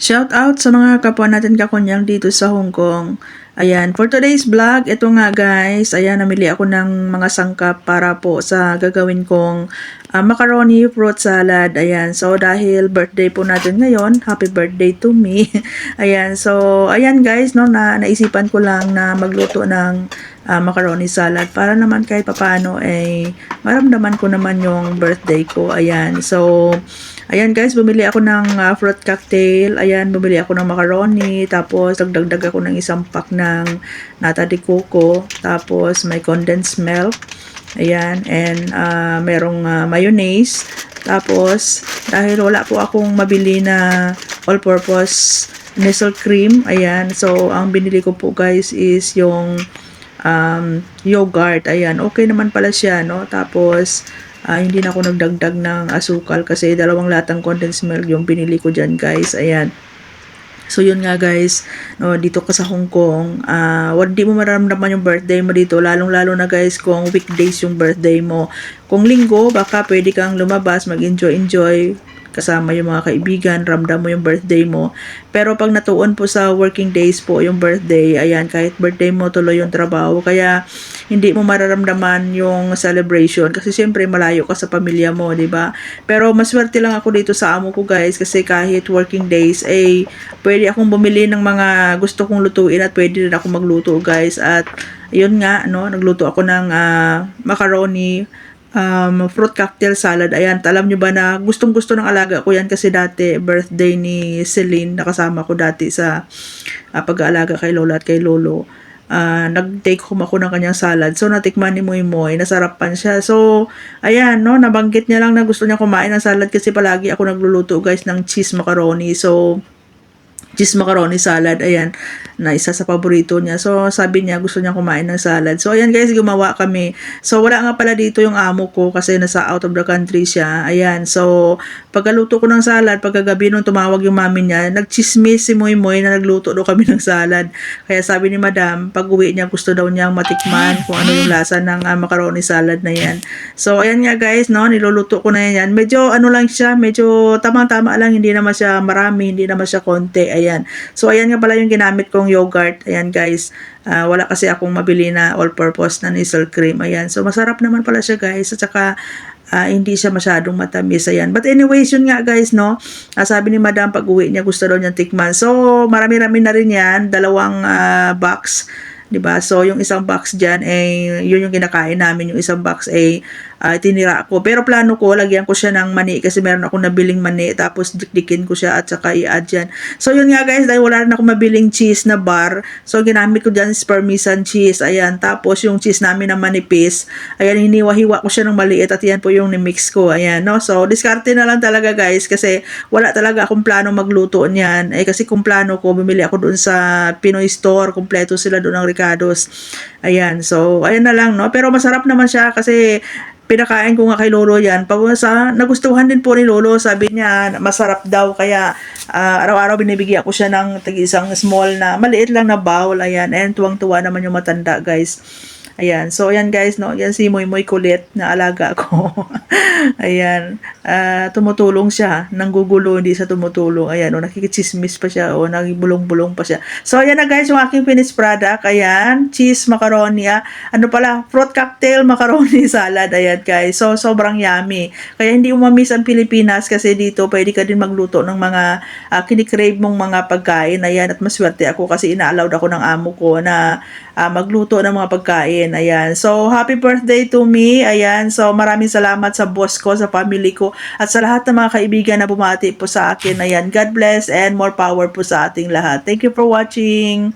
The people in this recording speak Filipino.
Shout out sa mga kapwa natin kakunyang dito sa Hong Kong. Ayan, for today's vlog, ito nga guys, ayan, namili ako ng mga sangkap para po sa gagawin kong macaroni fruit salad. Ayan, so dahil birthday po natin ngayon, happy birthday to me. Ayan, so ayan guys, no, naisipan ko lang na magluto ng macaroni salad para naman kahit papaano ay maramdaman ko naman yung birthday ko. Ayan, so ayan guys, bumili ako ng fruit cocktail. Ayan, bumili ako ng macaroni. Tapos, nagdagdag ako ng isang pack ng nata de coco. Tapos, may condensed milk. Ayan, and merong mayonnaise. Tapos, dahil wala po akong mabili na all-purpose nestle cream. Ayan, so, ang binili ko po guys is yung yogurt. Ayan, okay naman pala siya, no? Tapos, hindi na ako nagdagdag ng asukal kasi 2 latang condensed milk yung pinili ko dyan guys. Ayan. So yun nga guys, no, dito ka sa Hong Kong, di mo mararamdaman yung birthday mo dito, lalong-lalo na guys kung weekdays yung birthday mo. Kung linggo, baka pwede kang lumabas, mag-enjoy kasama yung mga kaibigan, ramdam mo yung birthday mo. Pero pag natuon po sa working days po yung birthday, ayan, kahit birthday mo tuloy yung trabaho, kaya hindi mo mararamdaman yung celebration kasi siyempre malayo ka sa pamilya mo, di ba? Pero maswerte lang ako dito sa amo ko guys kasi kahit working days ay pwede akong bumili ng mga gusto kong lutuin at pwede rin ako magluto guys. At yun nga, no, nagluto ako ng macaroni fruit cocktail salad. Ayan, alam nyo ba na gustong-gusto ng alaga ko yan kasi dati birthday ni Celine, nakasama ko dati sa pag-aalaga kay Lola at kay Lolo. Nag-take home ako ng kanyang salad. So, natikman ni Moy Moy, nasarapan siya. So, ayan, no, nabanggit niya lang na gusto niya kumain ng salad kasi palagi ako nagluluto guys ng cheese macaroni. So, cheese macaroni salad, ayan, na isa sa paborito niya. So, sabi niya, gusto niya kumain ng salad. So, ayan guys, gumawa kami. So, wala nga pala dito yung amo ko kasi nasa out of the country siya. Ayan, so, pagkaluto ko ng salad, pagkagabi nung tumawag yung mami niya, nagchismis si Moy Moy na nagluto daw kami ng salad. Kaya sabi ni madam, pag uwi niya, gusto daw niyang matikman kung ano yung lasa ng macaroni salad na yan. So, ayan nga guys, no, niluluto ko na yan. Medyo, ano lang siya, medyo tamang-tama lang, hindi naman siya marami, hindi naman siya konti. Ayan. So, ayan nga pala yung ginamit kong yogurt. Ayan, guys. Wala kasi akong mabili na all-purpose na nestle cream. Ayan. So, masarap naman pala siya, guys. At saka, hindi siya masyadong matamis. Ayan. But anyways, yun nga, guys, no? Sabi ni madam, pag uwi niya, gusto daw niya tikman. So, marami-rami na rin yan. 2 box. Diba? So, yung isang box dyan, yun yung kinakain namin. Yung isang box, tinira ko. Pero plano ko, lagyan ko siya ng mani kasi meron akong nabiling mani. Tapos, dikdikin ko siya at saka i-add dyan. So, yun nga guys, dahil wala rin akong mabiling cheese na bar. So, ginamit ko dyan is Parmesan cheese. Ayan. Tapos, yung cheese namin na manipis. Ayan, hiniwa-hiwa ko siya ng maliit at yan po yung ni-mix ko. Ayan, no? So, diskarte na lang talaga guys kasi wala talaga akong plano magluto niyan. Kasi kung plano ko, bumili ako doon sa Pinoy Store. Kompleto sila doon ng Ricardo's. Ayan. So, ayan na lang, no? Pero masarap naman siya kasi pinakain ko nga kay Lolo yan. Nagustuhan din po ni Lolo. Sabi niya, masarap daw. Kaya, araw-araw binibigyan ko siya ng isang small na, maliit lang na bowl. Ayan. And tuwang-tuwa naman yung matanda, guys. Ayan. So, ayan guys, no? Yan si Moy Moy kulit na alaga ko. Ayan. Tumutulong siya. Nanggugulo, hindi siya tumutulong. Ayan. O, nakikichismis pa siya. O, nagibulong-bulong pa siya. So, ayan na guys, yung aking finished product. Ayan. Cheese macaroni. Ano pala? Fruit cocktail macaroni salad. Ayan guys. So, sobrang yummy. Kaya hindi umamis ang Pilipinas kasi dito pwede ka din magluto ng mga kinikrave mong mga pagkain. Ayan. At maswerte ako kasi ina-allowed ako ng amo ko na magluto ng mga pagkain. Ayan. So, happy birthday to me. Ayan. So, maraming salamat sa boss ko, sa family ko, at sa lahat ng mga kaibigan na bumati po sa akin. Ayan. God bless and more power po sa ating lahat. Thank you for watching.